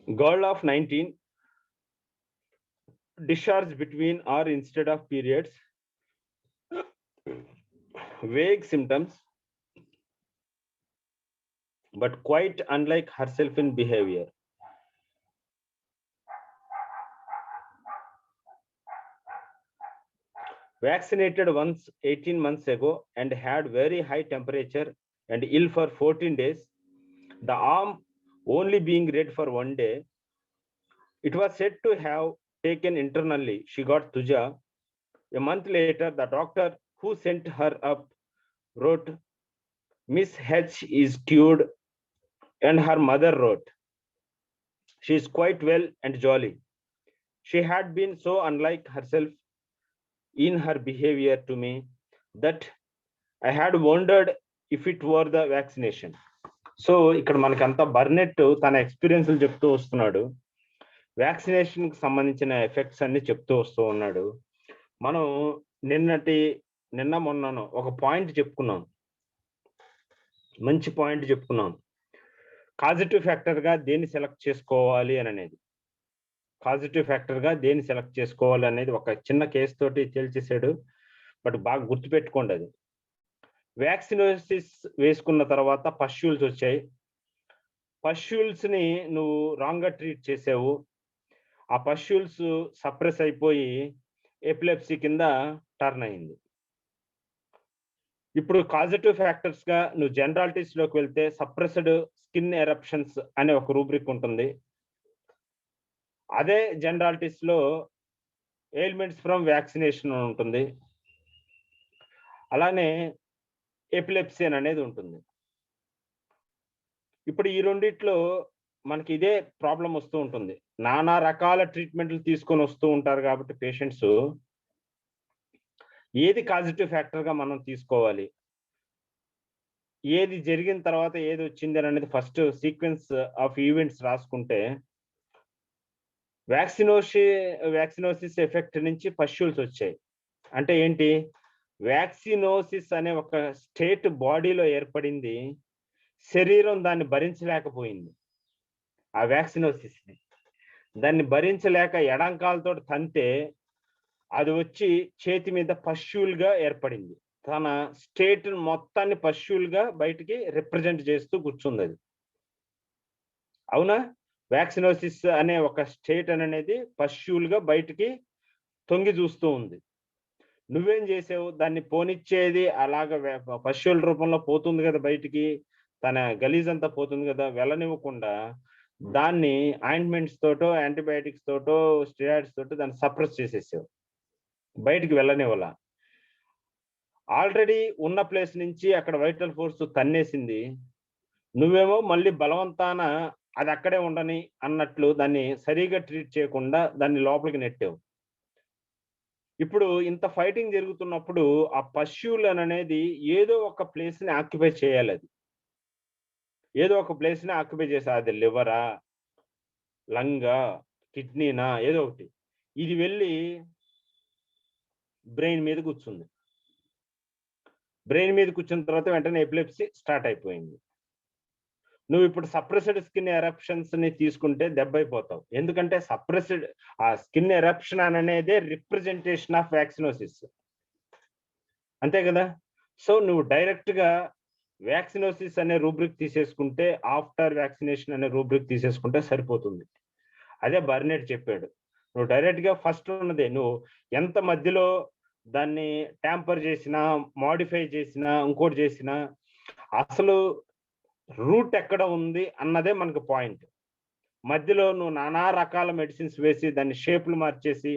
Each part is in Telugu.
Girl of 19, discharge between or instead of periods, vague symptoms, but quite unlike herself in behavior. Vaccinated once 18 months ago and had very high temperature and ill for 14 days. The arm only being red for 1 day. It was said to have taken internally. She got Thuja. A month later, the doctor who sent her up wrote, Miss H is cured, and her mother wrote, she is quite well and jolly. She had been so unlike herself in her behavior to me that I had wondered if it were the vaccination. So ఇక్కడ మనకంతా బర్నెట్ తన ఎక్స్పీరియన్స్లు చెప్తూ వస్తున్నాడు. వ్యాక్సినేషన్కి సంబంధించిన ఎఫెక్ట్స్ అన్ని చెప్తూ వస్తూ ఉన్నాడు. మనం నిన్న మొన్నను ఒక పాయింట్ చెప్పుకున్నాం, మంచి పాయింట్ చెప్పుకున్నాం. కాజిటివ్ ఫ్యాక్టర్గా దేన్ని సెలెక్ట్ చేసుకోవాలి అని అనేది, పాజిటివ్ ఫ్యాక్టర్గా దేన్ని సెలెక్ట్ చేసుకోవాలి అనేది ఒక చిన్న కేసు తోటి తేల్చేసాడు. బట్ బాగా గుర్తుపెట్టుకోండి, అది వ్యాక్సినోసిస్ వేసుకున్న తర్వాత పష్యూల్స్ వచ్చాయి. పష్యూల్స్ని నువ్వు రాంగ్గా ట్రీట్ చేసావు. ఆ పష్యూల్స్ సప్రెస్ అయిపోయి ఎపిలెప్సీ కింద టర్న్ అయింది. ఇప్పుడు కాజిటివ్ ఫ్యాక్టర్స్గా నువ్వు జనరాలిటీస్లోకి వెళ్తే సప్రెస్డ్ స్కిన్ ఎరప్షన్స్ అనే ఒక రూబ్రిక్ ఉంటుంది. అదే జనరాలిటీస్లో ఎయిల్మెంట్స్ ఫ్రమ్ వ్యాక్సినేషన్ ఉంటుంది. అలానే ఎపిలెప్సీ అనేది ఉంటుంది. ఇప్పుడు ఈ రెండిట్లో మనకి ఇదే ప్రాబ్లం వస్తూ ఉంటుంది. నానా రకాల ట్రీట్మెంట్లు తీసుకొని వస్తూ ఉంటారు కాబట్టి పేషెంట్స్ ఏది పాజిటివ్ ఫ్యాక్టర్గా మనం తీసుకోవాలి, ఏది జరిగిన తర్వాత ఏది వచ్చింది అనేది ఫస్ట్ సీక్వెన్స్ ఆఫ్ ఈవెంట్స్ రాసుకుంటే, వ్యాక్సినోసిస్ ఎఫెక్ట్ నుంచి పష్యూల్స్ వచ్చాయి. అంటే ఏంటి, వ్యాక్సినోసిస్ అనే ఒక స్టేట్ బాడీలో ఏర్పడింది, శరీరం దాన్ని భరించలేకపోయింది. ఆ వ్యాక్సినోసిస్ని దాన్ని భరించలేక ఎడంకాలతో తంతే అది వచ్చి చేతి మీద పష్యూల్గా ఏర్పడింది. తన స్టేట్ మొత్తాన్ని పష్యూల్గా బయటికి రిప్రజెంట్ చేస్తూ కూర్చుంది అది. అవునా? వ్యాక్సినోసిస్ అనే ఒక స్టేట్ అనేది పష్యూల్గా బయటికి తొంగి చూస్తూ ఉంది. నువ్వేం చేసావు, దాన్ని పోనిచ్చేది అలాగ పష్యూల రూపంలో పోతుంది కదా బయటికి, తన గలీజ్ అంతా పోతుంది కదా, వెళ్ళనివ్వకుండా దాన్ని ఆయింట్మెంట్స్ తోటో యాంటీబయాటిక్స్ తోటో స్టెరాయిడ్స్ తోటో దాన్ని సప్రెస్ చేసేసావు, బయటికి వెళ్ళనివ్వాల. ఆల్రెడీ ఉన్న ప్లేస్ నుంచి అక్కడ వైటల్ ఫోర్స్ తన్నేసింది, నువ్వేమో మళ్ళీ బలవంతాన అది అక్కడే ఉండని అన్నట్లు దాన్ని సరిగా ట్రీట్ చేయకుండా దాన్ని లోపలికి నెట్టావు. ఇప్పుడు ఇంత ఫైటింగ్ జరుగుతున్నప్పుడు ఆ పష్యూల్ అనేది ఏదో ఒక ప్లేస్ని ఆక్యుపై చేయాలి. అది ఏదో ఒక ప్లేస్ని ఆక్యుపై చేసా, అది లివరా, లంగా, కిడ్నీనా, ఏదో ఒకటి. ఇది వెళ్ళి బ్రెయిన్ మీద కూర్చుంది. బ్రెయిన్ మీద కూర్చున్న తర్వాత వెంటనే ఎపిలెప్సీ స్టార్ట్ అయిపోయింది. నువ్వు ఇప్పుడు సప్రెస్డ్ స్కిన్ ఎరప్షన్స్ ని తీసుకుంటే దెబ్బైపోతావు. ఎందుకంటే సప్రెస్డ్ ఆ స్కిన్ ఎరప్షన్ అనేది రిప్రజెంటేషన్ ఆఫ్ వ్యాక్సినోసిస్, అంతే కదా. సో నువ్వు డైరెక్ట్ గా వ్యాక్సినోసిస్ అనే రూబ్రిక్ తీసేసుకుంటే, ఆఫ్టర్ వ్యాక్సినేషన్ అనే రూబ్రిక్ తీసేసుకుంటే సరిపోతుంది. అదే బర్నెట్ చెప్పాడు. నువ్వు డైరెక్ట్ గా ఫస్ట్ ఉన్నదే, నువ్వు ఎంత మధ్యలో దాన్ని ట్యాంపర్ చేసినా, మాడిఫై చేసినా, ఇంకోటి చేసినా, అసలు రూట్ ఎక్కడ ఉంది అన్నదే మనకు పాయింట్. మధ్యలో నువ్వు నానా రకాల మెడిసిన్స్ వేసి దాన్ని షేప్లు మార్చేసి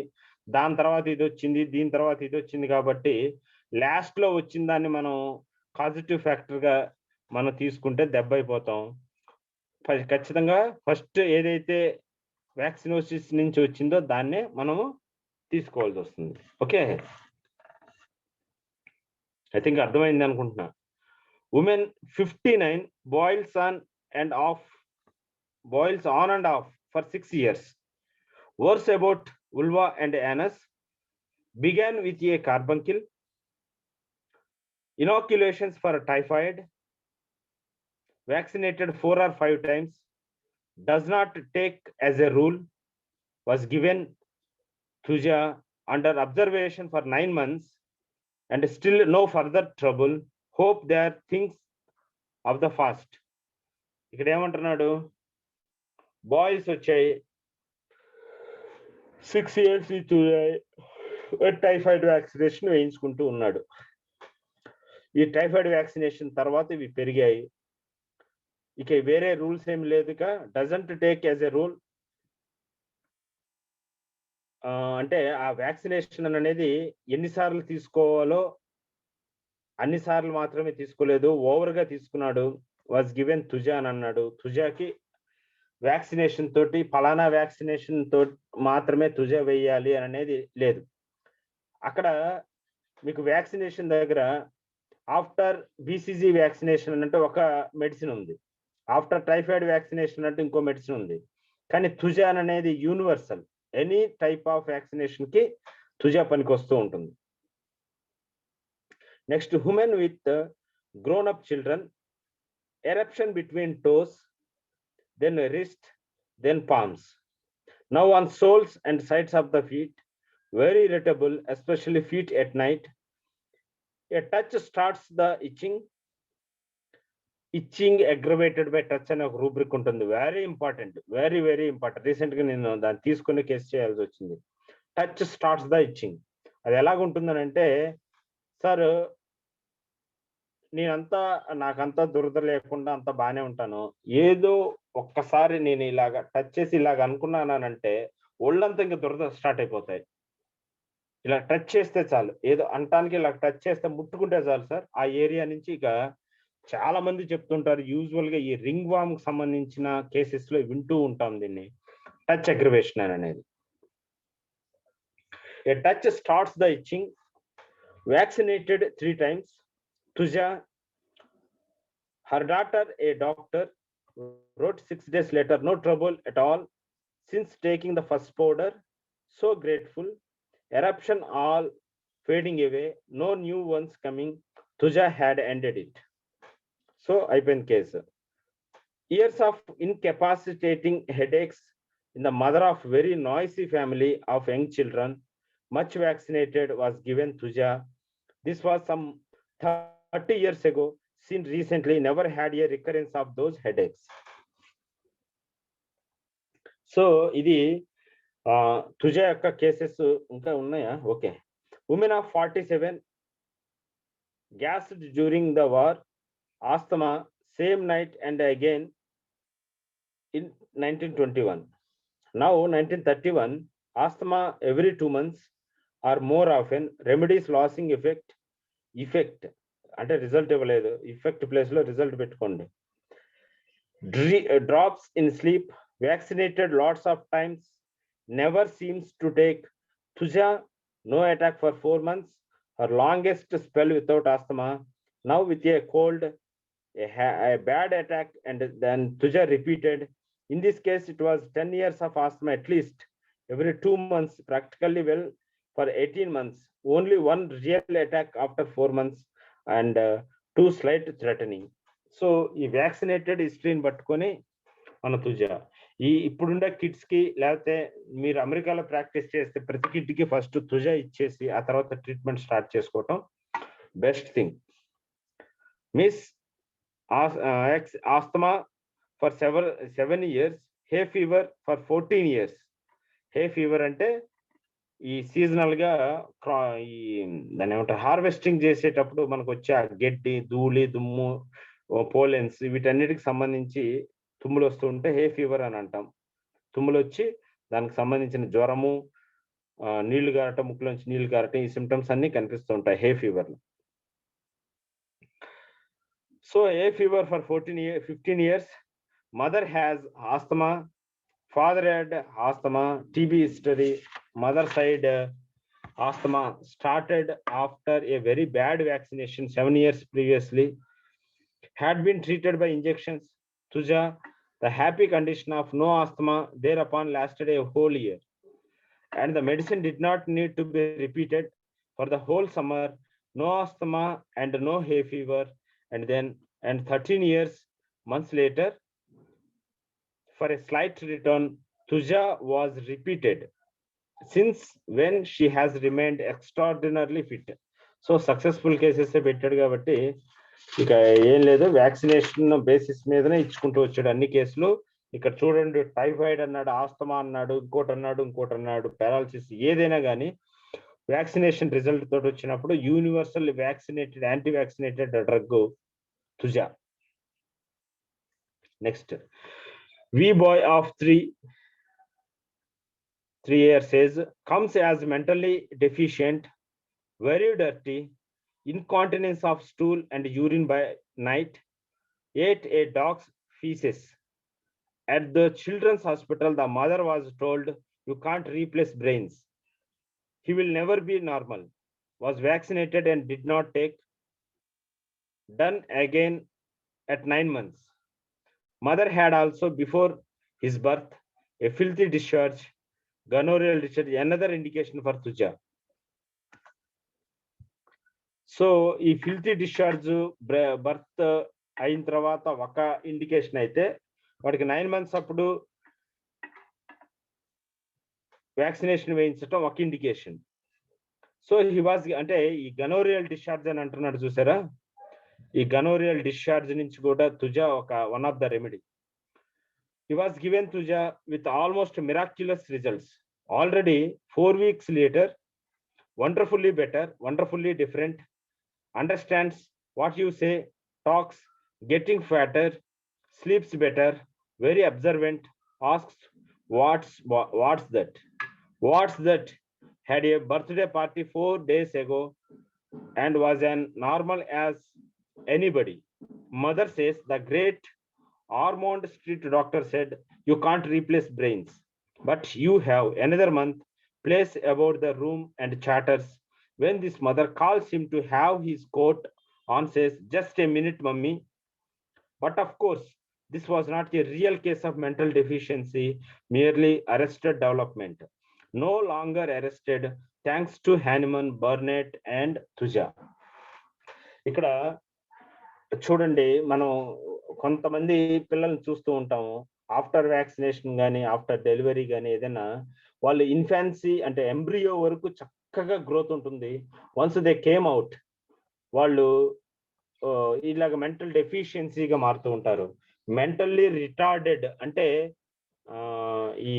దాని తర్వాత ఇది వచ్చింది, దీని తర్వాత ఇది వచ్చింది, కాబట్టి లాస్ట్ లో వచ్చిన దాన్ని మనం పాజిటివ్ ఫ్యాక్టర్ గా మనం తీసుకుంటే దెబ్బ అయిపోతాం. ఖచ్చితంగా ఫస్ట్ ఏదైతే వ్యాక్సినోసిస్ నుంచి వచ్చిందో దాన్నే మనము తీసుకోవాల్సి వస్తుంది. ఓకే, ఐ థింక్ అర్థమైంది అనుకుంటున్నా. Women 59 boils on and off for 6 years. Worse about vulva and anus. Began with a carbuncle. Inoculations for typhoid. Vaccinated 4 or 5 times. does not take as a rule, was given Thuja under observation for 9 months, and still no further trouble. Hope there things of the fast. ఇక్కడ ఏమంటున్నాడు, బాయ్స్ వచ్చాయి, 6 years టైఫాయిడ్ వ్యాక్సినేషన్ వేయించుకుంటూ ఉన్నాడు. ఈ టైఫాయిడ్ వ్యాక్సినేషన్ తర్వాత ఇవి పెరిగాయి. ఇక వేరే రూల్స్ ఏమి లేదు. ఇక doesn't take as a rule, అంటే ఆ వ్యాక్సినేషన్ అనేది ఎన్నిసార్లు తీసుకోవాలో అన్నిసార్లు మాత్రమే తీసుకోలేదు, ఓవర్గా తీసుకున్నాడు. వాజ్ గివెన్ తుజా అని అన్నాడు. తుజాకి వ్యాక్సినేషన్ తోటి ఫలానా వ్యాక్సినేషన్ తోటి మాత్రమే తుజా వేయాలి అని అనేది లేదు. అక్కడ మీకు వ్యాక్సినేషన్ దగ్గర ఆఫ్టర్ బీసీజీ వ్యాక్సినేషన్ అంటే ఒక మెడిసిన్ ఉంది, ఆఫ్టర్ టైఫాయిడ్ వ్యాక్సినేషన్ అంటే ఇంకో మెడిసిన్ ఉంది. కానీ తుజా అనేది universal, any type of vaccination కి తుజా పనికి వస్తూ ఉంటుంది. Next, human with grown up children, eruption between toes, then wrist, then palms. Now on soles and sides of the feet, very irritable, especially feet at night. A touch starts the itching. Itching aggravated by touch అనే ఒక రూబ్రిక్ ఉంటుంది. Very important, very very important. రీసెంట్గా నేను దాన్ని తీసుకుని కేసు చేయాల్సి వచ్చింది. Touch starts the itching. అది ఎలాగుంటుందని అంటే, సార్ నాకంతా దురద లేకుండా అంతా బాగానే ఉంటాను, ఏదో ఒక్కసారి నేను ఇలాగా టచ్ చేసి ఇలాగ అనుకున్నానంటే ఒళ్ళంతా ఇంకా దురద స్టార్ట్ అయిపోతాయి. ఇలా టచ్ చేస్తే చాలు, ఏదో అంటానికి ఇలా టచ్ చేస్తే ముట్టుకుంటే చాలు సార్, ఆ ఏరియా నుంచి ఇక చాలా మంది చెప్తుంటారు. యూజువల్ గా ఈ రింగ్ వామ్ కి సంబంధించిన కేసెస్ లో వింటూ ఉంటాం దీన్ని, టచ్ అగ్రివేషన్ అనేది. A touch starts the itching. Vaccinated 3 times. Thuja, her daughter, a doctor, wrote 6 days later, no trouble at all since taking the first powder. So grateful. Eruption all fading away, no new ones coming. Thuja had ended it. So, అయిపోయింది case. Years of incapacitating headaches in the mother of very noisy family of young children, much vaccinated, was given Thuja. This was some 30 years ago, seen recently, never had a recurrence of those headaches. So ఇది తుజా యొక్క కేసెస్ ఇంకా ఉన్నాయా? Okay. Women of 47 gasped during the war, asthma, same night and again in 1921. Now 1931, asthma every 2 months or more often, remedies losing effect అంటే రిజల్ట్ ఇవ్వలేదు, ఇఫెక్ట్ ప్లేస్ లో రిజల్ట్ పెట్టుకోండి. Drops in sleep, vaccinated lots of times, never seems to take thuja, no attack for 4 months, her longest spell without asthma, now with a cold, a bad attack, and then Thuja repeated. In this case, it was 10 years of asthma at least, every 2 months, practically well for 18 months, only one real attack after 4 months, and 2 slight threatening. So ఈ వ్యాక్సినేటెడ్ హిస్టరీని పట్టుకొని మన తుజా, ఈ ఇప్పుడుండే కిడ్స్ కి, లేకపోతే మీరు అమెరికాలో ప్రాక్టీస్ చేస్తే ప్రతి కిడ్ కి ఫస్ట్ తుజా ఇచ్చేసి ఆ తర్వాత ట్రీట్మెంట్ స్టార్ట్ చేసుకోవటం best thing. Miss asthma for 7 years, hey fever for 14 years. Hey fever అంటే ఈ సీజనల్ గా ఈ దాన్ని ఏమంటారు, హార్వెస్టింగ్ చేసేటప్పుడు మనకు వచ్చే ఆ గడ్డి, ధూళి, దుమ్ము, పోలెన్స్, వీటన్నిటికి సంబంధించి తుమ్ములు వస్తూ ఉంటే హే ఫీవర్ అని అంటాం. తుమ్ములు వచ్చి దానికి సంబంధించిన జ్వరము, నీళ్లు గారటం, ముక్కులోంచి నీళ్లు గారటం, ఈ సిమ్టమ్స్ అన్ని కనిపిస్తూ ఉంటాయి hay fever. So hay fever for 15 years. Mother has asthma, father had asthma, TB history. Mother side asthma started after a very bad vaccination 7 years previously, had been treated by injections. Thuja, the happy condition of no asthma thereupon lasted a whole year, and the medicine did not need to be repeated for the whole summer. No asthma and no hay fever, and 13 years months later, for a slight return, Thuja was repeated, since when she has remained extraordinarily fit. So successful cases పెట్టాడు కాబట్టి ఇక ఏం లేదు, వ్యాక్సినేషన్ బేసిస్ మీదనే ఇచ్చుకుంటూ వచ్చాడు అన్ని కేసులు. ఇక్కడ చూడండి, టైఫాయిడ్ అన్నాడు, ఆస్తమా అన్నాడు, ఇంకోటి అన్నాడు, పారాలసిస్, ఏదైనా కానీ వ్యాక్సినేషన్ రిజల్ట్ తోటి వచ్చినప్పుడు universal vaccinated, anti vaccinated drug thuja. Next, వి boy of 3 years says, comes as mentally deficient, very dirty, incontinence of stool and urine by night, ate a dog's feces. At the children's hospital, the mother was told, you can't replace brains. He will never be normal. Was vaccinated and did not take. Done again at 9 months. Mother had also, before his birth, a filthy discharge, gonorrheal discharge, another indication for Thuja. So ఈ ఫిల్తీ డిశ్చార్జ్ బర్త్ అయిన తర్వాత ఒక ఇండికేషన్ అయితే, వాడికి 9 months అప్పుడు వ్యాక్సినేషన్ వేయించడం ఒక ఇండికేషన్. సో హీ వాజ్, అంటే ఈ గనోరియల్ డిశ్చార్జ్ అని అంటున్నాడు చూసారా, ఈ గనోరియల్ డిశ్చార్జ్ నుంచి కూడా తుజా ఒక one of the remedy. He was given thuja with almost miraculous results. Already 4 weeks later, wonderfully better, wonderfully different, understands what you say, talks, getting fatter, sleeps better, very observant, asks what's that, had a birthday party 4 days ago and was as normal as anybody. Mother says the great Ormond Street doctor said, you can't replace brains, but you have another month. Plays about the room and chatters. When this mother calls him to have his coat on, says, just a minute, mummy. But of course, this was not a real case of mental deficiency, merely arrested development. No longer arrested, thanks to Hahnemann, Burnett, and Thuja. ఇక్కడ చూడండి, మనం కొంతమంది పిల్లల్ని చూస్తూ ఉంటాము, ఆఫ్టర్ వ్యాక్సినేషన్ కానీ ఆఫ్టర్ డెలివరీ కానీ ఏదైనా, వాళ్ళు ఇన్ఫాన్సీ అంటే ఎంబ్రియో వరకు చక్కగా గ్రోత్ ఉంటుంది. వన్స్ దే కేమ్ అవుట్, వాళ్ళు ఇలాగ మెంటల్ డెఫిషియన్సీగా మారుతూ ఉంటారు. మెంటల్లీ రిటార్డెడ్ అంటే ఈ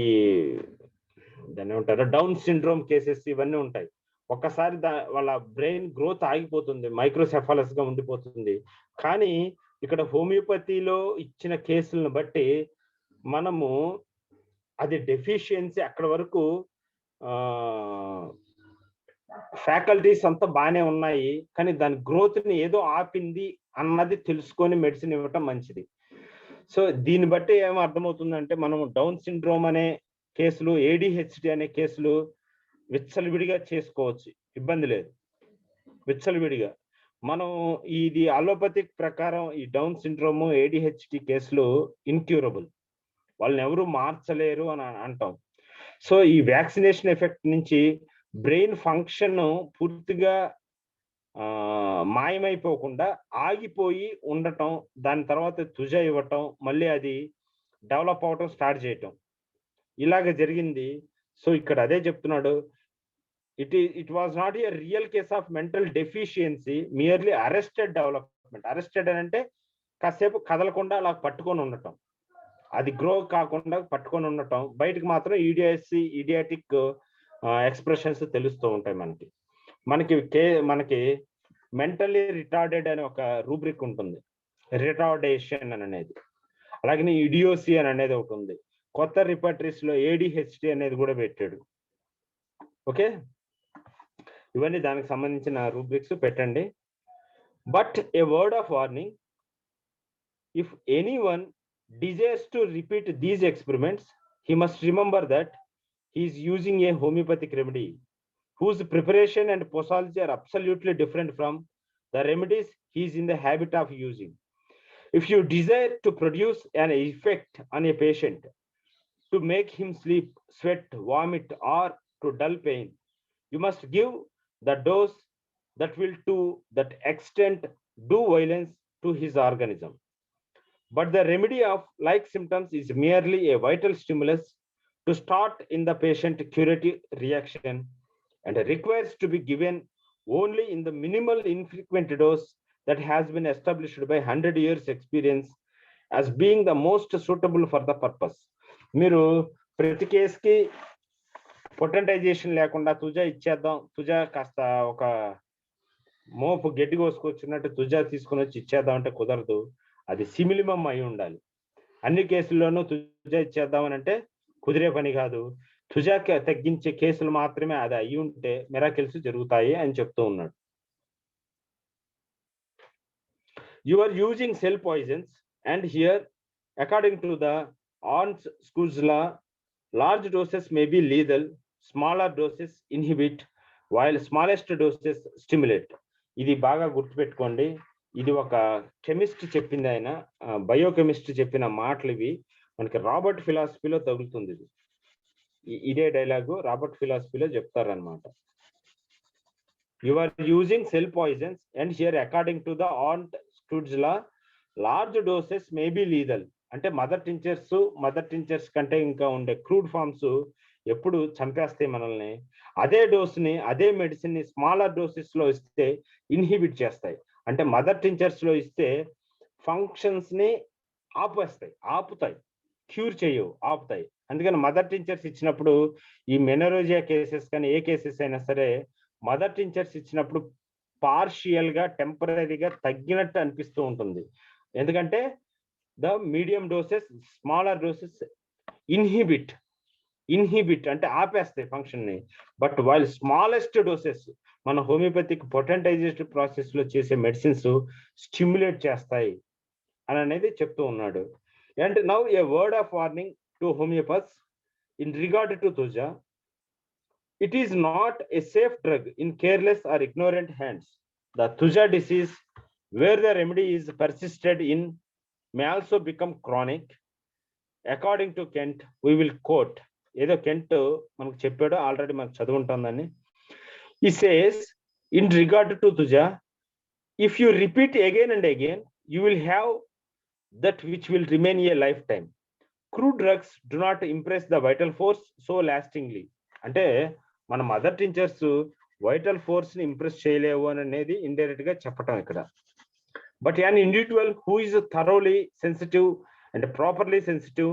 దాన్ని ఏమంటారు, డౌన్ సిండ్రోమ్ కేసెస్ ఇవన్నీ ఉంటాయి. ఒక్కసారి వాళ్ళ బ్రెయిన్ గ్రోత్ ఆగిపోతుంది, మైక్రోసెఫాలస్ గా ఉండిపోతుంది. కానీ ఇక్కడ హోమియోపతిలో ఇచ్చిన కేసులను బట్టి మనము అది డెఫిషియన్సీ అక్కడ వరకు ఫ్యాకల్టీస్ అంతా బాగానే ఉన్నాయి, కానీ దాని గ్రోత్ ని ఏదో ఆపింది అన్నది తెలుసుకొని మెడిసిన్ ఇవ్వటం మంచిది. సో దీన్ని బట్టి ఏమో అర్థమవుతుందంటే, మనం డౌన్ సిండ్రోమ్ అనే కేసులు, ADHD అనే కేసులు విచ్చలవిడిగా చేసుకోవచ్చు, ఇబ్బంది లేదు. విచ్చలవిడిగా మనం ఇది అలోపతిక్ ప్రకారం ఈ డౌన్ సిండ్రోమ్, ADHD కేసులు ఇన్క్యూరబుల్, వాళ్ళని ఎవరు మార్చలేరు అని అంటాం. సో ఈ వ్యాక్సినేషన్ ఎఫెక్ట్ నుంచి బ్రెయిన్ ఫంక్షన్ పూర్తిగా మాయమైపోకుండా ఆగిపోయి ఉండటం, దాని తర్వాత తుజ ఇవ్వటం, మళ్ళీ అది డెవలప్ అవటం స్టార్ట్ చేయటం, ఇలాగ జరిగింది. సో ఇక్కడ అదే చెప్తున్నాడు, it was not a real case of mental deficiency, merely arrested development. Arrested అని అంటే కాసేపు కదలకుండా అలా పట్టుకొని ఉండటం, అది గ్రో కాకుండా పట్టుకొని ఉండటం, బయటకు మాత్రం ఈడియాటిక్ ఎక్స్ప్రెషన్స్ తెలుస్తూ ఉంటాయి. మనకి మెంటల్లీ రిటార్డెడ్ అనే ఒక రూబ్రిక్ ఉంటుంది, రిటార్డేషన్ అని అనేది. అలాగే ఇడియోసి అని అనేది ఒకటి ఉంది. కొత్త రిపర్టరీస్ లో ADHD అనేది కూడా పెట్టాడు. ఓకే, ఇవన్నీ దానికి సంబంధించిన రూబ్రిక్స్ పెట్టండి. But A word of warning, if anyone desires to repeat these experiments, he must remember that he is using a homeopathic remedy whose preparation and posology are absolutely different from the remedies he is in the habit of using. If you desire to produce an effect on a patient, to make him sleep, sweat, vomit, or to dull pain, you must give the dose that will to that extent do violence to his organism. But the remedy of like symptoms is merely a vital stimulus to start in the patient curative reaction, and requires to be given only in the minimal infrequent dose that has been established by 100 years experience as being the most suitable for the purpose. మీరు ప్రతి కేసుకి పొటెంటైజేషన్ లేకుండా తుజా ఇచ్చేద్దాం, తుజా కాస్త ఒక మోపు గడ్డి కోసుకొచ్చినట్టు తుజా తీసుకుని వచ్చి ఇచ్చేద్దాం అంటే కుదరదు. అది సిమిలిమం అయి ఉండాలి. అన్ని కేసుల్లోనూ తుజా ఇచ్చేద్దామని అంటే కుదిరే పని కాదు. తుజా తగ్గించే కేసులు మాత్రమే అది అయి ఉంటే మిరాకిల్స్ జరుగుతాయి అని చెప్తూ ఉన్నాడు. You are using cell poisons, and here, according to the School's law, large doses may be lethal, smaller doses inhibit, while smallest doses stimulate. ఇది బాగా గుర్తుపెట్టుకోండి. ఇది ఒక కెమిస్ట్ చెప్పింది, ఆయన బయోకెమిస్ట్ చెప్పిన మాటలు ఇవి. మనకి రాబర్ట్ ఫిలాసఫీలో తగులుతుంది. ఇదే డైలాగు రాబర్ట్ ఫిలాసఫీలో చెప్తారనమాట. You are using cell poisons, and here according to the School's law, large doses may be lethal. అంటే మదర్ టించర్స్ కంటే ఇంకా ఉండే క్రూడ్ ఫార్మ్స్ ఎప్పుడు చంపేస్తాయి మనల్ని. అదే డోస్ని, అదే మెడిసిన్ని స్మాలర్ డోసెస్ లో ఇస్తే ఇన్హిబిట్ చేస్తాయి. అంటే మదర్ టించర్స్ లో ఇస్తే ఫంక్షన్స్ ని ఆపుతాయి, క్యూర్ చేయవు, ఆపుతాయి. అందుకని మదర్ టించర్స్ ఇచ్చినప్పుడు ఈ మెనరోజియా కేసెస్ కానీ ఏ కేసెస్ అయినా సరే మదర్ టించర్స్ ఇచ్చినప్పుడు పార్షియల్ గా టెంపరీగా తగ్గినట్టు అనిపిస్తూ ఉంటుంది. ఎందుకంటే the medium doses, smaller doses inhibit అంటే ఆపేస్తాయి ఫంక్షన్ ని. బట్ వైల్ స్మాలెస్ట్ డోసెస్ మన హోమియోపతిక్ పొటెంటైజేషన్ ప్రాసెస్ లో చేసే మెడిసిన్స్ స్టిమ్యులేట్ చేస్తాయి అని అనేది చెప్తూ ఉన్నాడు. And now a word of warning to homeopaths in regard to thuja. It is not a safe drug in careless or ignorant hands. The Thuja disease, where the remedy is persisted in, may also become chronic. According to Kent, we will quote, ఏదో కెంట్ మనకు చెప్పాడో ఆల్రెడీ మనకు చదువుంటుందని. He says, in regard to Thuja, if you repeat again and again, you will have that which will remain a lifetime. Crude drugs do not impress the vital force so lastingly. అంటే మన మదర్ టించర్స్ వైటల్ ఫోర్స్ ని ఇంప్రెస్ చేయలేవు అని అనేది ఇండైరెక్ట్ గా చెప్పటం ఇక్కడ. But an individual who is thoroughly sensitive and properly sensitive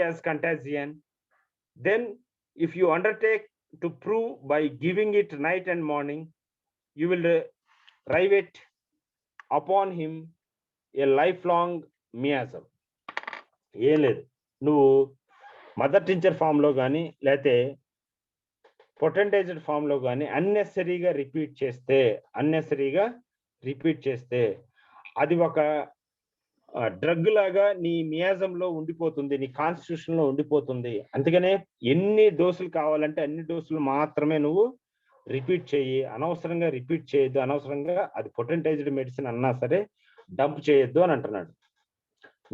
as contagion, then if you undertake to prove by giving it night and morning, you will rivet upon him a life long miasm. ఏం లేదు, నువ్వు మదర్ టించర్ ఫామ్ లో కానీ లేకపోతే పొటెంటైజ్డ్ ఫామ్ లో కానీ అన్నెసరీగా రిపీట్ చేస్తే అది ఒక డ్రగ్ లాగా నీ మియాజంలో ఉండిపోతుంది, నీ కాన్స్టిట్యూషన్ లో ఉండిపోతుంది. అందుకనే ఎన్ని డోసులు కావాలంటే అన్ని డోసులు మాత్రమే నువ్వు రిపీట్ చేయి, అనవసరంగా రిపీట్ చేయొద్దు, అనవసరంగా అది పొటెంటైజ్డ్ మెడిసిన్ అన్నా సరే డంప్ చేయొద్దు అని అంటున్నాడు.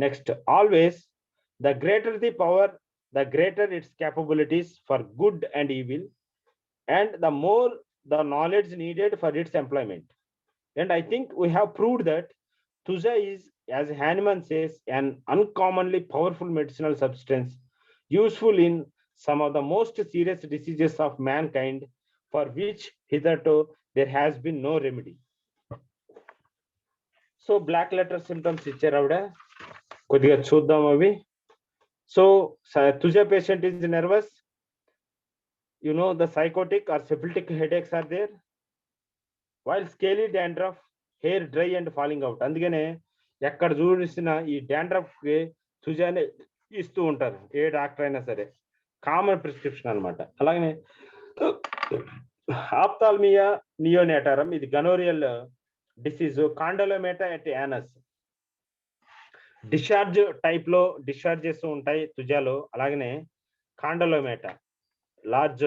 Next, always the greater the power, the greater its capabilities for good and evil, and the more the knowledge needed for its employment. And I think we have proved that Thuja is, as Hahnemann says, an uncommonly powerful medicinal substance, useful in some of the most serious diseases of mankind, for which hitherto there has been no remedy. So black letter symptoms ఇచ్చారు ఆవిడ, కొద్దిగా చూద్దాం అవి. So Thuja patient is nervous, the psychotic or syphilitic headaches are there, while scaly dandruff, hair dry and falling out. అందుకనే ఎక్కడ చూసిన ఈ డాండ్రఫ్ కి తుజానే ఇస్తూ ఉంటారు ఏ డాక్టర్ అయినా సరే, కామన్ ప్రిస్క్రిప్షన్ అనమాట. అలాగనే ఆప్థాల్మియా నియోనేటారం, ఇది gonorrhoeal disease. Condylomata at anus, discharge type లో డిశ్చార్జెస్ ఉంటాయి తుజాలో. అలాగనే condylomata large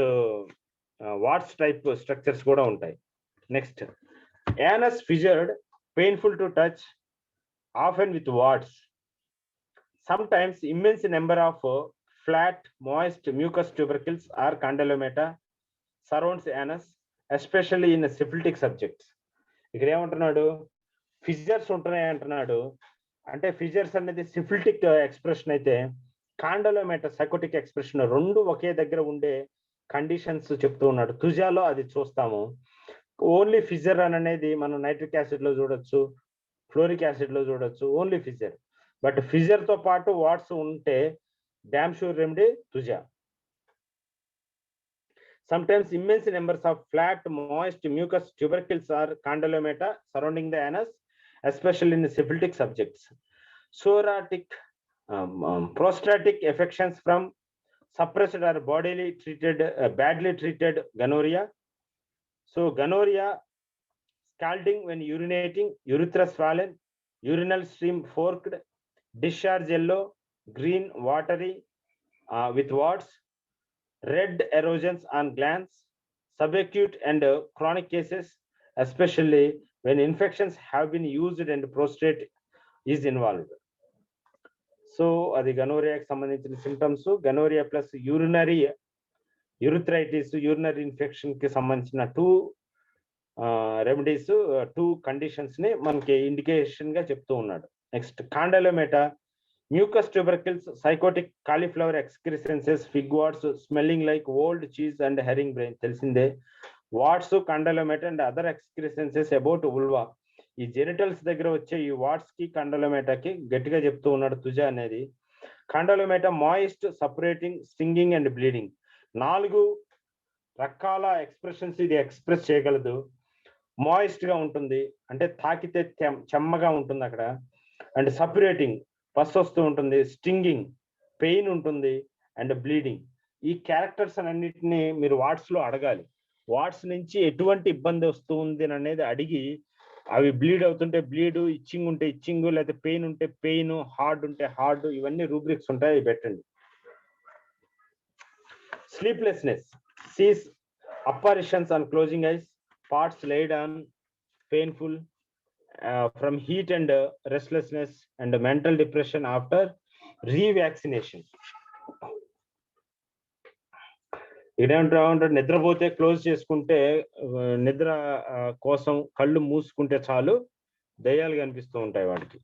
warts type structures కూడా ఉంటాయి. Next, anus fissured, painful to touch, often with warts. Sometimes immense number of flat moist mucous tubercles or condylomata surrounds anus, especially in syphilitic subjects. ఇక్కడ ఏమంటున్నాడు, ఫిజర్స్ ఉంటున్నాయి అంటున్నాడు. అంటే ఫిజర్స్ అనేది సిఫిలిటిక్ ఎక్స్ప్రెషన్ అయితే, కాండలోమేట సైకోటిక్ ఎక్స్ప్రెషన్ రెండు ఒకే దగ్గర ఉండే కండిషన్స్ చెప్తూ ఉన్నాడు. తుజాలో అది చూస్తాము. ఓన్లీ ఫిజర్ అనేది మనం నైట్రిక్ యాసిడ్ లో చూడొచ్చు, ఫ్లోరిక్ యాసిడ్ లో చూడొచ్చు, ఓన్లీ ఫిజర్. బట్ ఫిజర్ తో పాటు వాట్స్ ఉంటే damn sure remedy thuja. Sometimes immense numbers of flat, moist mucous tubercles are condylomata surrounding the anus, especially in syphilitic subjects. Psoriatic, prostatic affections from suppressed or badly treated gonorrhea. So gonorrhea, scalding when urinating, urethra swollen, urinal stream forked, discharge yellow, green, watery, with warts, red erosions on glands, subacute and chronic cases, especially when infections have been used and prostate is involved. So adi gonorrhea ki sambandhinchina symptoms, gonorrhea plus urinary urethritis, urinary infection ki sambandhinchina two remedies, two conditions ని మనకి ఇండికేషన్ గా చెప్తూ ఉన్నాడు. Next condylomata, mucous tubercles, sycotic, cauliflower excrescences, fig warts, smelling like old cheese and herring brine తెలిసిందే. Warts, condylomata and other excrescences about vulva, ఈ జెనిటల్స్ దగ్గర వచ్చే ఈ వాట్స్ కి కాండలోమేటాకి గట్టిగా చెప్తూ ఉన్నాడు తుజా అనేది. Condylomata moist, separating, stinging and bleeding, 4 రకాల ఎక్స్ప్రెషన్స్ ఇది ఎక్స్ప్రెస్ చేయగలదు. మాయిస్ట్ గా ఉంటుంది అంటే తాకితే చెమ్మగా ఉంటుంది అక్కడ, అండ్ సపరేటింగ్ పస్ వస్తూ ఉంటుంది, స్టింగింగ్ పెయిన్ ఉంటుంది, అండ్ బ్లీడింగ్. ఈ క్యారెక్టర్స్ అన్నిటిని మీరు వాట్స్ లో అడగాలి. వాట్స్ నుంచి ఎటువంటి ఇబ్బంది వస్తుంది అనేది అడిగి, అవి బ్లీడ్ అవుతుంటే బ్లీడ్, ఇచ్చింగ్ ఉంటే ఇచ్చింగ్, లేకపోతే పెయిన్ ఉంటే పెయిన్, హార్డ్ ఉంటే హార్డ్, ఇవన్నీ రూబ్రిక్స్ ఉంటాయి, పెట్టండి. Sleeplessness, sees apparitions on closing eyes, parts laid on, painful, from heat and restlessness and mental depression after revaccination. ఇదేంటంటే నిద్రపోతే క్లోజ్ చేసుకుంటే, నిద్ర కోసం కళ్ళు మూసుకుంటే చాలు దయ్యాలు కనిపిస్తూ ఉంటాయి వాటికి.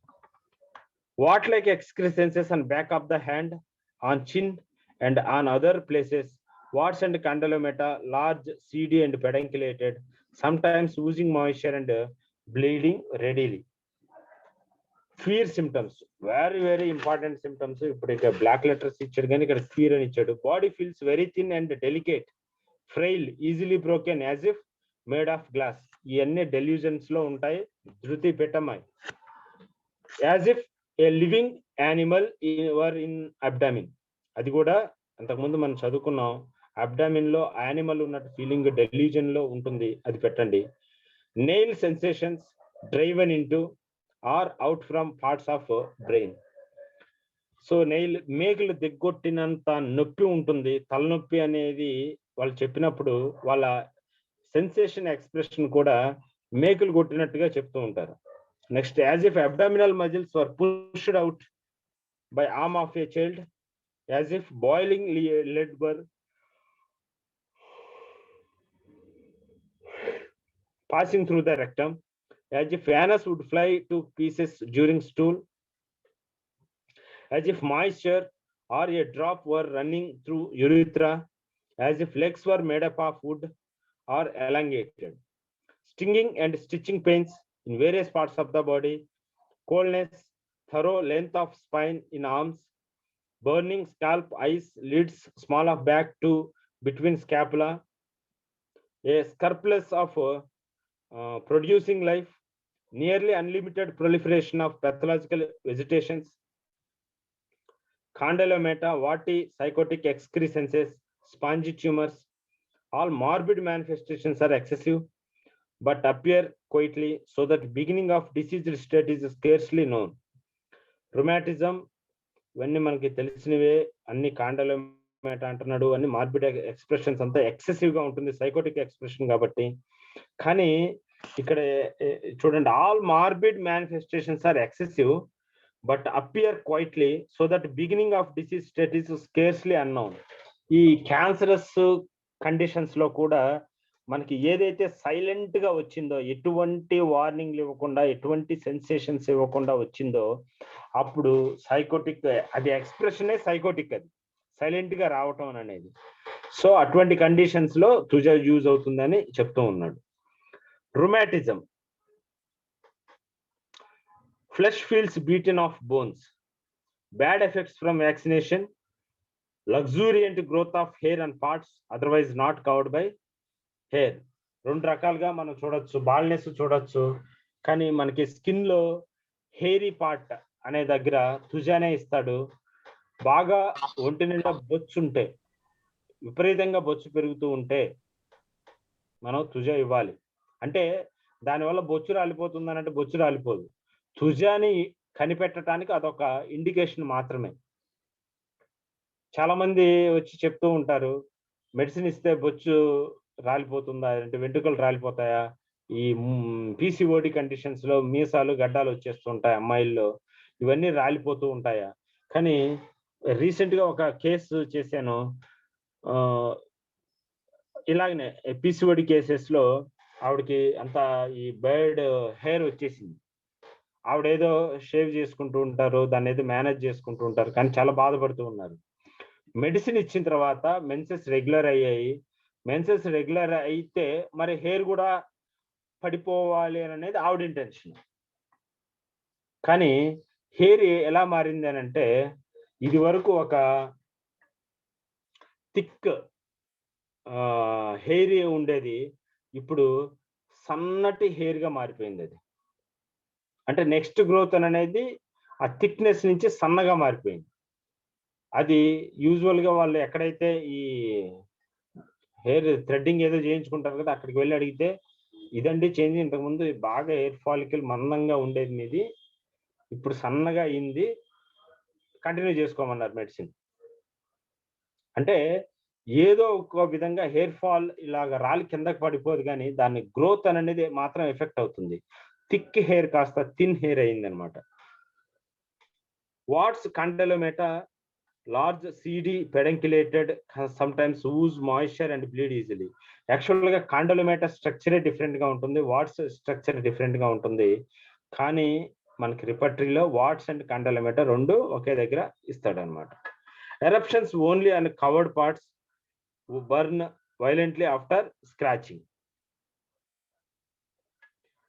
Wart like excrescences on back of the hand, on chin and on other places. Warts and condylomata, large, seedy and pedunculated, sometimes oozing moisture and bleeding readily. Fear symptoms, very very important symptoms. ఇప్పుడు ఇక్కడ బ్లాక్ లెటర్స్ ఇచ్చాడు కానీ ఇక్కడ ఫీర్ అని ఇచ్చాడు. Body feels very thin and delicate, frail, easily broken, as if made of glass. ఇవన్నీ డెల్యూజన్స్ లో ఉంటాయి. ధృతి పెట్టమాయి, as if a living animal in abdomen, అది కూడా అంతకుముందు మనం చదువుకున్నాం. అబ్డామిన్ లో యానిమల్ ఉన్నట్టు ఫీలింగ్ డెల్యూజన్ లో ఉంటుంది, అది పెట్టండి. Nail sensations, driven into or out from parts of brain. So nail, మేకులు దిగ్గొట్టినంత నొప్పి ఉంటుంది. తలనొప్పి అనేది వాళ్ళు చెప్పినప్పుడు వాళ్ళ సెన్సేషన్ ఎక్స్ప్రెషన్ కూడా మేకులు కొట్టినట్టుగా చెప్తూ ఉంటారు. Next, as if abdominal muscles were pushed out by arm of a child, as if boiling lead were passing through the rectum, as if anus would fly to pieces during stool, as if moisture or a drop were running through urethra, as if legs were made up of wood or elongated. Stinging and stitching pains in various parts of the body, coldness, thorough length of spine in arms, burning scalp, eyes, lids, small of back to between scapula, a scurpless of producing life, nearly unlimited proliferation of pathological vegetations, condylomata, warty, psychotic excrescences, spongy tumors. All morbid manifestations are excessive but appear quietly, so that beginning of diseased state is scarcely known. Rheumatism, ఇవన్నీ మనకి తెలిసినవే. అన్ని కాండలోమేటా అంటున్నాడు, అన్ని మార్బిడ్ ఎక్స్ప్రెషన్స్ అంతా ఎక్సెసివ్ గా ఉంటుంది, సైకోటిక్ ఎక్స్ప్రెషన్ కాబట్టి. కానీ ఇక్కడ చూడండి, all morbid manifestations are excessive but appear quietly, so that beginning of disease state is scarcely unknown. ఈ క్యాన్సరస్ కండిషన్స్ లో కూడా మనకి ఏదైతే సైలెంట్ గా వచ్చిందో, ఎటువంటి వార్నింగ్లు ఇవ్వకుండా, ఎటువంటి సెన్సేషన్స్ ఇవ్వకుండా వచ్చిందో, అప్పుడు సైకోటిక్, అది ఎక్స్ప్రెషనే సైకోటిక్, అది సైలెంట్ గా రావటం అనేది. సో అటువంటి కండిషన్స్ లో తుజా యూజ్ అవుతుందని చెప్తూ ఉన్నాడు. Rheumatism, flesh feels beaten off bones, bad effects from vaccination, luxuriant growth of hair and parts otherwise not covered by hair. రెండు రకాలుగా మనం చూడొచ్చు, బాల్నెస్ చూడొచ్చు, కానీ మనకి స్కిన్ లో హెయిరీ పార్ట్ అనే దగ్గర తుజానే ఇస్తాడు. బాగా ఒంటి నిండా బొచ్చు ఉంటే, విపరీతంగా బొచ్చు పెరుగుతూ ఉంటే మనం తుజా ఇవ్వాలి. అంటే దానివల్ల బొచ్చు రాలిపోతుంది అంటే బొచ్చు రాలిపోదు, తుజాని కనిపెట్టడానికి అదొక ఇండికేషన్ మాత్రమే. చాలా మంది వచ్చి చెప్తూ ఉంటారు, మెడిసిన్ ఇస్తే బొచ్చు రాలిపోతుందా అంటే వెంట్రుకలు రాలిపోతాయా, ఈ పీసీఓడి కండిషన్స్ లో మీసాలు గడ్డాలు వచ్చేస్తుంటాయి అమ్మాయిల్లో, ఇవన్నీ రాలిపోతూ ఉంటాయా. కానీ రీసెంట్ గా ఒక కేసు చేశాను, ఇలాగనే పీసీఓడి కేసెస్ లో ఆవిడకి అంత ఈ బర్డ్ హెయిర్ వచ్చేసింది. ఆవిడేదో షేవ్ చేసుకుంటూ ఉంటారు, దాన్ని ఏదో మేనేజ్ చేసుకుంటూ ఉంటారు, కానీ చాలా బాధపడుతూ ఉన్నారు. మెడిసిన్ ఇచ్చిన తర్వాత మెన్సెస్ రెగ్యులర్ అయ్యాయి. మెన్సెస్ రెగ్యులర్ అయితే మరి హెయిర్ కూడా పడిపోవాలి అని అనేది ఆవిడ ఇంటెన్షన్. కానీ హెయిర్ ఎలా మారింది అని అంటే, ఇది వరకు ఒక థిక్ హెయిర్ ఉండేది, ఇప్పుడు సన్నటి హెయిర్ గా మారిపోయింది. అది అంటే నెక్స్ట్ గ్రోత్ అనేది ఆ థిక్నెస్ నుంచి సన్నగా మారిపోయింది. అది యూజువల్ గా వాళ్ళు ఎక్కడైతే ఈ హెయిర్ థ్రెడ్డింగ్ ఏదో చేయించుకుంటారు కదా, అక్కడికి వెళ్ళి అడిగితే ఇదండి చేంజ్, ఇంతకుముందు బాగా హెయిర్ ఫాలికల్ మందంగా ఉండేది మీది, ఇప్పుడు సన్నగా అయింది, కంటిన్యూ చేసుకోమన్నారు మెడిసిన్. అంటే ఏదో ఒక విధంగా హెయిర్ ఫాల్ ఇలాగ రాలి కిందకి పడిపోదు, కానీ దాని గ్రోత్ అనేది మాత్రం ఎఫెక్ట్ అవుతుంది. థిక్ హెయిర్ కాస్త థిన్ హెయిర్ అయింది అనమాట. Warts condylomata, large seedy pedunculated, sometimes ooze moisture and bleed easily. Actual గా కాండలోమేటా స్ట్రక్చరే డిఫరెంట్ గా ఉంటుంది, వాట్స్ స్ట్రక్చర్ డిఫరెంట్ గా ఉంటుంది, కానీ మనకి రిపర్టరీలో వాట్స్ అండ్ కాండలోమేటా రెండు ఒకే దగ్గర ఇస్తాడనమాట. Eruptions only and covered parts, burn violently after scratching,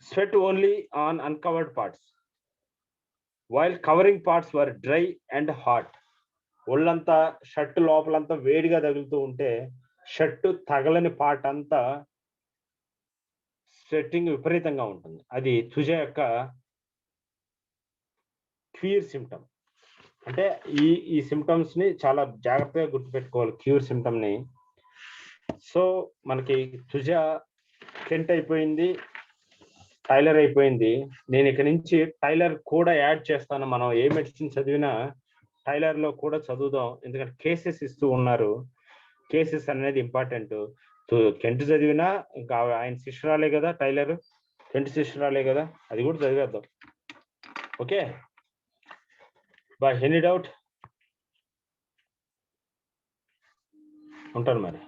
sweat only on uncovered parts, while covering parts were dry and hot. ఒళ్ళంతా షర్ట్ లోపలంతా వేడిగా తగులుతూ ఉంటే, షర్టు తగలని పార్ట్ అంతా స్వెట్టింగ్ విపరీతంగా ఉంటుంది. అది తుజా యొక్క క్యూర్ సిమ్టమ్. అంటే ఈ సిమ్టమ్స్ ని చాలా జాగ్రత్తగా గుర్తుపెట్టుకోవాలి, క్యూర్ సిమ్టమ్ ని. సో మనకి తుజా కెంట్ అయిపోయింది, టైలర్ అయిపోయింది. నేను ఇక నుంచి టైలర్ కూడా యాడ్ చేస్తాను. మనం ఏ మెడిసిన్ చదివినా టైలర్ లో కూడా చదువుదాం, ఎందుకంటే కేసెస్ ఇస్తూ ఉన్నారు, కేసెస్ అనేది ఇంపార్టెంట్. కెంట్ చదివినా ఇంకా ఆయన శిష్యురాలే కదా టైలర్, కెంట్ శిష్యురాలే కదా, అది కూడా చదివేద్దాం. ఓకే, బై ఎనీ డౌట్ ఉంటాను మరి.